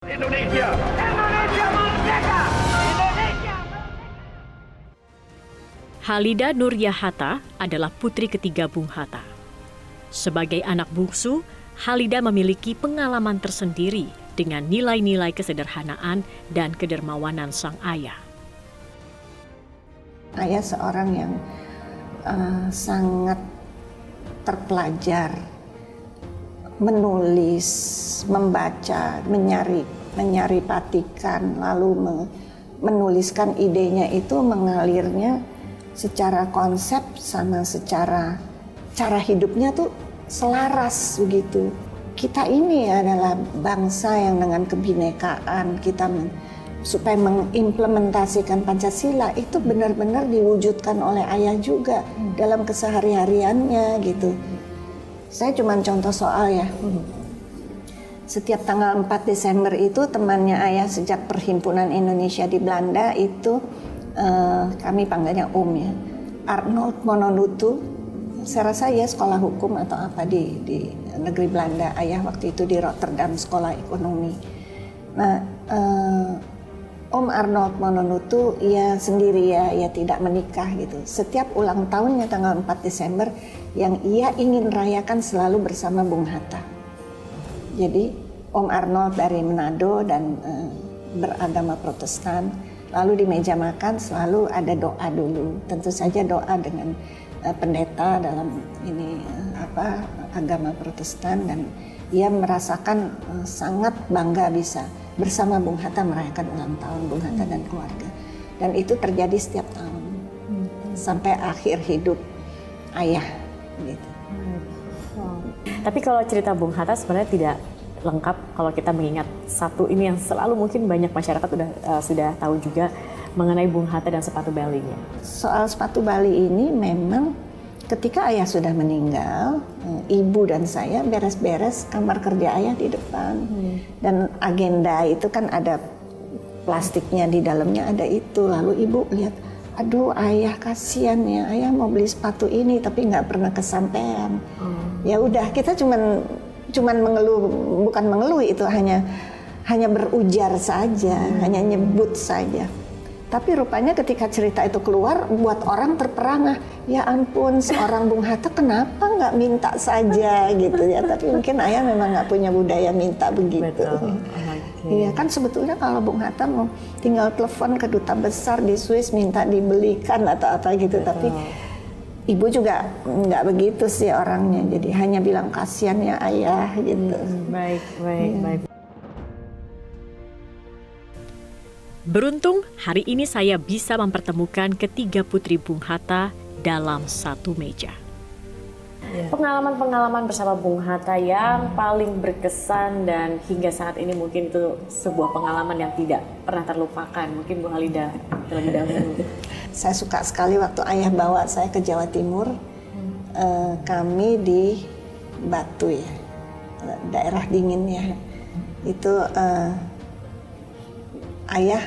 Indonesia. Indonesia merdeka. Indonesia merdeka. Halida Nuriyah Hatta adalah putri ketiga Bung Hatta. Sebagai anak bungsu, Halida memiliki pengalaman tersendiri dengan nilai-nilai kesederhanaan dan kedermawanan sang ayah. Ayah seorang yang sangat terpelajar, menulis, membaca, menyari patikan, lalu menuliskan idenya itu mengalirnya secara konsep sama secara cara hidupnya tuh selaras begitu. Kita ini adalah bangsa yang dengan kebinekaan kita supaya mengimplementasikan Pancasila itu benar-benar diwujudkan oleh ayah juga dalam kesehari-hariannya gitu. Saya cuma contoh soal ya. Setiap tanggal 4 Desember itu temannya ayah sejak Perhimpunan Indonesia di Belanda itu kami panggilnya Om ya. Arnold Mononutu. Saya rasa ya sekolah hukum atau apa di negeri Belanda. Ayah waktu itu di Rotterdam sekolah ekonomi. Nah, Om Arnold Mononutu ia sendiri ya tidak menikah gitu. Setiap ulang tahunnya tanggal 4 Desember yang ia ingin rayakan selalu bersama Bung Hatta. Jadi Om Arnold dari Manado dan beragama Protestan, lalu di meja makan selalu ada doa dulu. Tentu saja doa dengan pendeta dalam ini agama Protestan, dan ia merasakan sangat bangga bisa bersama Bung Hatta merayakan ulang tahun Bung Hatta dan keluarga. Dan itu terjadi setiap tahun sampai akhir hidup ayah gitu. Tapi kalau cerita Bung Hatta sebenarnya tidak lengkap kalau kita mengingat satu ini yang selalu mungkin banyak masyarakat sudah tahu juga mengenai Bung Hatta dan sepatu Balinya. Soal sepatu Bali ini memang ketika ayah sudah meninggal, ibu dan saya beres-beres kamar kerja ayah di depan. Dan agenda itu kan ada plastiknya di dalamnya, ada itu. Lalu ibu lihat, aduh ayah kasihan ya, ayah mau beli sepatu ini tapi nggak pernah kesampaian. Ya udah, kita cuman mengeluh, bukan mengeluh, itu hanya berujar saja, hanya nyebut saja. Tapi rupanya ketika cerita itu keluar, buat orang terperangah. Ya ampun, seorang Bung Hatta kenapa nggak minta saja gitu ya. Tapi mungkin ayah memang nggak punya budaya minta begitu. Iya kan sebetulnya kalau Bung Hatta mau tinggal telepon ke duta besar di Swiss minta dibelikan atau apa gitu. Tapi ibu juga nggak begitu sih orangnya. Jadi hanya bilang kasihan ya ayah gitu. Baik. Beruntung hari ini saya bisa mempertemukan ketiga putri Bung Hatta dalam satu meja. Pengalaman-pengalaman bersama Bung Hatta yang paling berkesan dan hingga saat ini mungkin itu sebuah pengalaman yang tidak pernah terlupakan. Mungkin Bu Halida terlebih dahulu. Saya suka sekali waktu ayah bawa saya ke Jawa Timur. Kami di Batu ya, daerah dingin ya. Itu ayah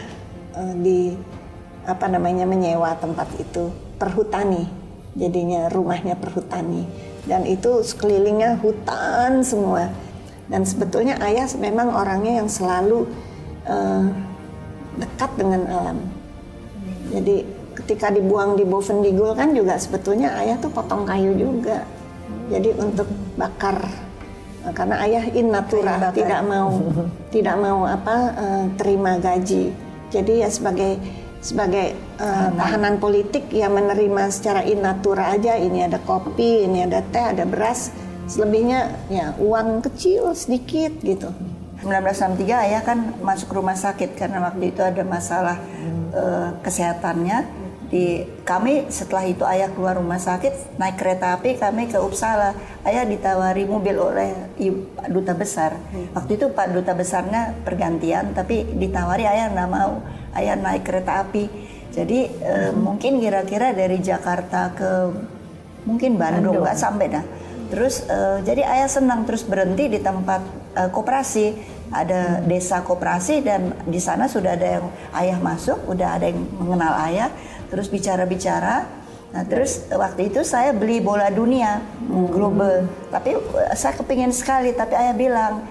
menyewa tempat itu, perhutani. Jadinya rumahnya perhutani. Dan itu sekelilingnya hutan semua. Dan sebetulnya ayah memang orangnya yang selalu dekat dengan alam. Jadi ketika dibuang di Bovendigul kan juga sebetulnya ayah tuh potong kayu juga. Jadi untuk bakar, karena ayah in natura, tidak mau terima gaji. Jadi ya sebagai tahanan politik ya menerima secara in natura aja. Ini ada kopi, ini ada teh, ada beras. Selebihnya ya uang kecil sedikit gitu. 1963 ayah kan masuk rumah sakit karena waktu itu ada masalah kesehatannya. Kami setelah itu ayah keluar rumah sakit, naik kereta api kami ke Uppsala. Ayah ditawari mobil oleh duta besar. Waktu itu Pak Duta Besarnya pergantian, tapi ditawari ayah nggak mau. Ayah naik kereta api. Jadi mungkin kira-kira dari Jakarta ke mungkin Bandung, nggak sampai dah. Terus jadi ayah senang terus berhenti di tempat koperasi. Ada desa koperasi dan di sana sudah ada yang ayah masuk, udah ada yang mengenal ayah. Terus bicara-bicara, nah terus waktu itu saya beli bola dunia global, tapi saya kepingin sekali, tapi ayah bilang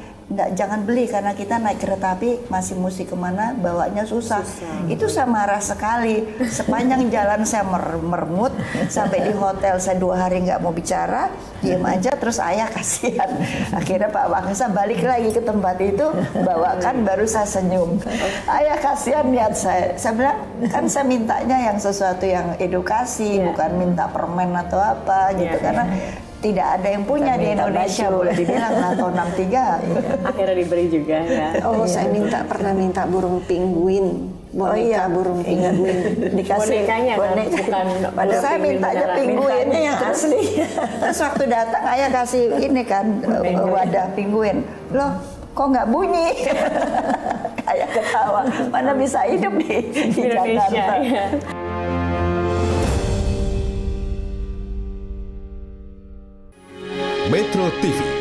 jangan beli karena kita naik kereta api masih mesti kemana bawanya susah. Itu saya marah sekali. Sepanjang jalan saya merengut sampai di hotel saya 2 hari nggak mau bicara, diam aja. Terus ayah kasihan. Akhirnya Pak Bangsa balik lagi ke tempat itu, bawakan, baru saya senyum. Ayah kasihan lihat saya. Saya bilang kan saya mintanya yang sesuatu yang edukasi, bukan minta permen atau apa gitu karena tidak ada yang punya di Indonesia baju. boleh dibilang atau 63. Akhirnya diberi juga ya. Oh, saya pernah minta burung penguin, boneka burung penguin. Dikasih Bonekanya kan, bukan Padahal saya penguin mintanya beneran. penguinnya yang asli. Terus waktu datang ayah kasih ini kan wadah penguin. Loh, kok nggak bunyi? Ayah ketawa. Mana bisa hidup di Indonesia Jakarta. ya. Metro TV